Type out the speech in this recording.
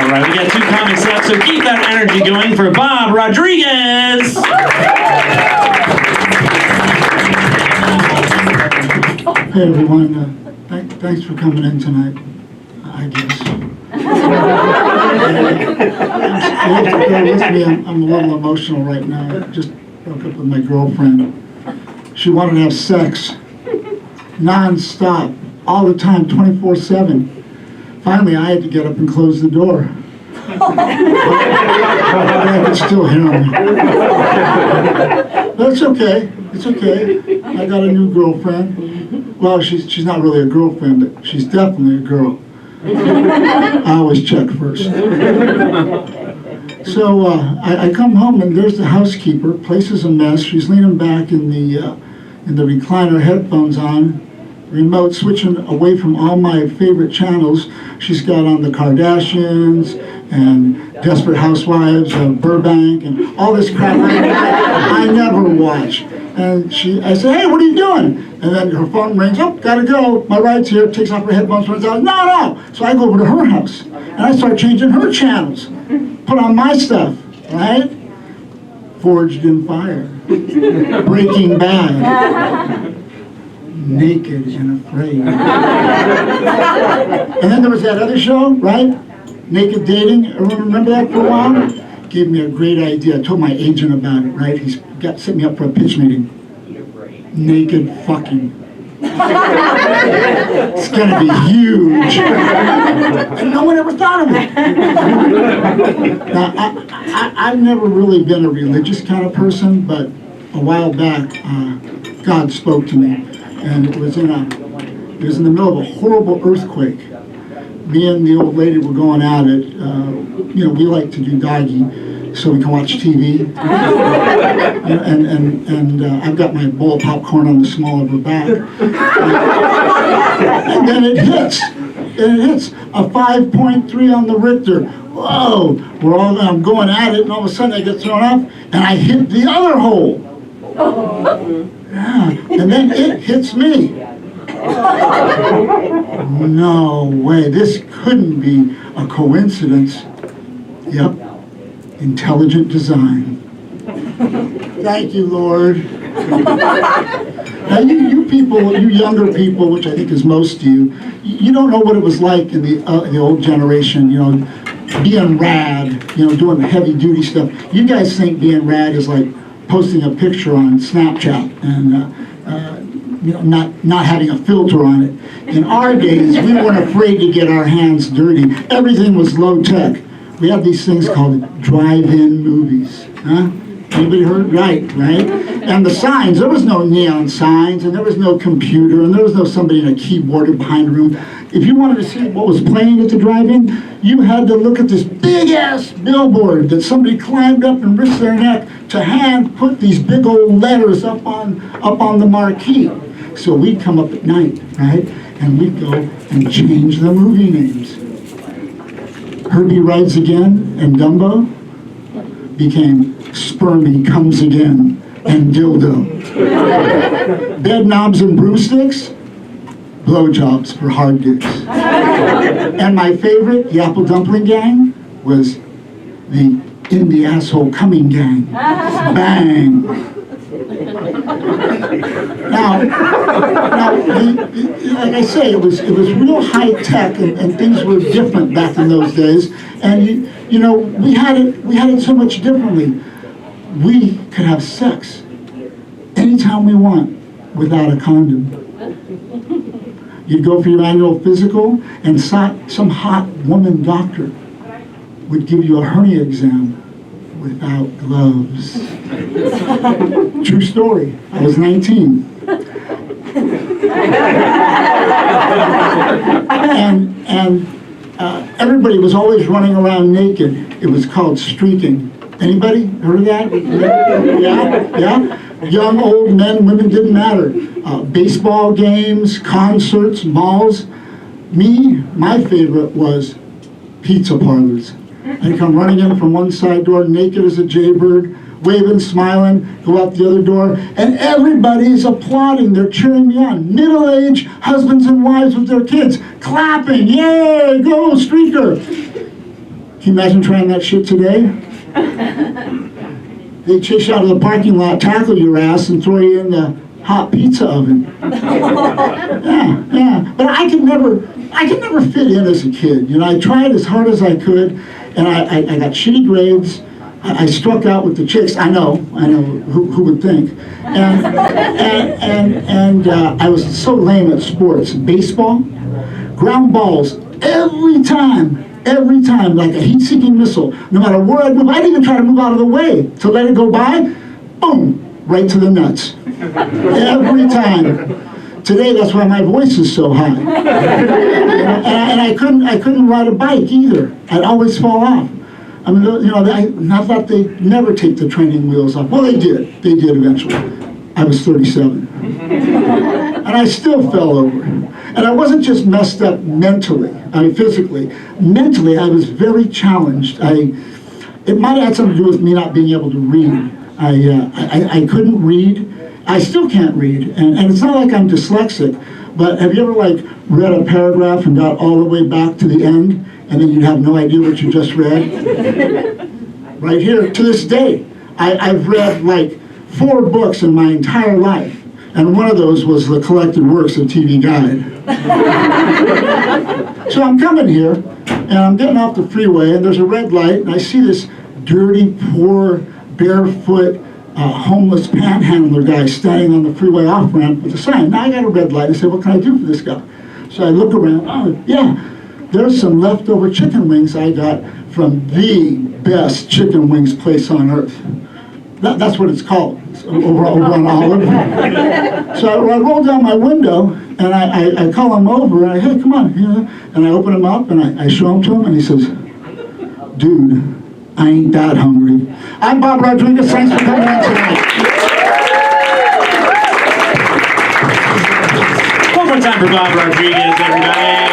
right, we got 2 comics left, so keep that energy going for Bob Rodriguez. Hey everyone, thanks for coming in tonight, I guess. You have to bear with me, I'm a little emotional right now. I just broke up with my girlfriend. She wanted to have sex, non-stop, all the time, 24/7. Finally, I had to get up and close the door. I could still hear him. But it's okay. It's okay. I got a new girlfriend. Well, she's not really a girlfriend, but she's definitely a girl. I always check first. So I come home and there's the housekeeper. Place is a mess. She's leaning back in the recliner, headphones on, remote switching away from all my favorite channels. She's got on the Kardashians and Desperate Housewives of Burbank and all this crap I never watch. And I say, hey, what are you doing? And then her phone rings, oh, gotta go, my ride's here, takes off her headphones, runs out, no. So I go over to her house and I start changing her channels, put on my stuff, right? Forged in Fire, Breaking Bad, Naked and Afraid. And then there was that other show, right? Naked Dating, everyone remember that for a while? Gave me a great idea. I told my agent about it, right? He's set me up for a pitch meeting. Naked fucking. It's gonna be huge. And no one ever thought of it. Now, I've never really been a religious kind of person, but a while back, God spoke to me. And it was in the middle of a horrible earthquake. Me and the old lady were going at it. We like to do doggy so we can watch TV. And I've got my bowl of popcorn on the small of her back. And then it hits. A 5.3 on the Richter. Whoa! I'm going at it, and all of a sudden I get thrown off, and I hit the other hole. Yeah, and then it hits me. No way, this couldn't be a coincidence. Yep, intelligent design. Thank you, Lord. Now you people, you younger people, which I think is most of you, you don't know what it was like in the old generation, being rad, doing the heavy duty stuff. You guys think being rad is like posting a picture on Snapchat and not having a filter on it. In our days, we weren't afraid to get our hands dirty. Everything was low tech. We had these things called drive-in movies. Huh? Anybody heard? Right. And the signs, there was no neon signs, and there was no computer, and there was no somebody in a keyboard behind the room. If you wanted to see what was playing at the drive-in, you had to look at this big-ass billboard that somebody climbed up and risked their neck to hand put these big old letters up on the marquee. So we'd come up at night, right? And we'd go and change the movie names. Herbie Rides Again and Dumbo became Spermy Comes Again and Dildo. Bed Knobs and Broomsticks, Blowjobs for Hard Dicks. And my favorite, the Apple Dumpling Gang, was the In the Asshole Coming Gang. Bang! Now, like I say, it was real high tech, and things were different back in those days. And we had it so much differently. We could have sex anytime we want without a condom. You'd go for your annual physical, and some hot woman doctor would give you a hernia exam without gloves. True story. I was 19. And everybody was always running around naked. It was called streaking. Anybody heard of that? Yeah? Young, old, men, women, didn't matter. Baseball games, concerts, malls. My favorite was pizza parlors. I'd come running in from one side door, naked as a jaybird, waving, smiling, go out the other door, and everybody's applauding. They're cheering me on. Middle-aged husbands and wives with their kids, clapping, yay, go, streaker. Can you imagine trying that shit today? They chase you out of the parking lot, tackle your ass, and throw you in the hot pizza oven. Yeah. But I could never fit in as a kid. You know, I tried as hard as I could, and I got shitty grades. I struck out with the chicks. I know. Who would think? And I was so lame at sports. Baseball, ground balls every time, like a heat-seeking missile. No matter where I'd move, I'd even try to move out of the way to let it go by. Boom, right to the nuts. Every time. Today, that's why my voice is so high. And I couldn't ride a bike either. I'd always fall off. I mean, you know, not that they never take the training wheels off. Well, they did. They did eventually. I was 37. And I still fell over. And I wasn't just messed up mentally, I mean physically. Mentally, I was very challenged. It might have had something to do with me not being able to read. I couldn't read. I still can't read. And it's not like I'm dyslexic, but have you ever like read a paragraph and got all the way back to the end, and then you have no idea what you just read? Right here, to this day, I've read like 4 books in my entire life. And one of those was the collected works of TV Guide. So I'm coming here, and I'm getting off the freeway, and there's a red light, and I see this dirty, poor, barefoot, homeless panhandler guy standing on the freeway off-ramp with a sign. Now I got a red light. I said, what can I do for this guy? So I look around. Oh, yeah, there's some leftover chicken wings I got from the best chicken wings place on earth. That's what it's called, over on Olive. So I roll down my window, and I call him over, and hey, come on. You know, and I open him up, and I show him to him, and he says, dude, I ain't that hungry. I'm Bob Rodriguez. Thanks for coming in tonight. One more time for Bob Rodriguez, everybody.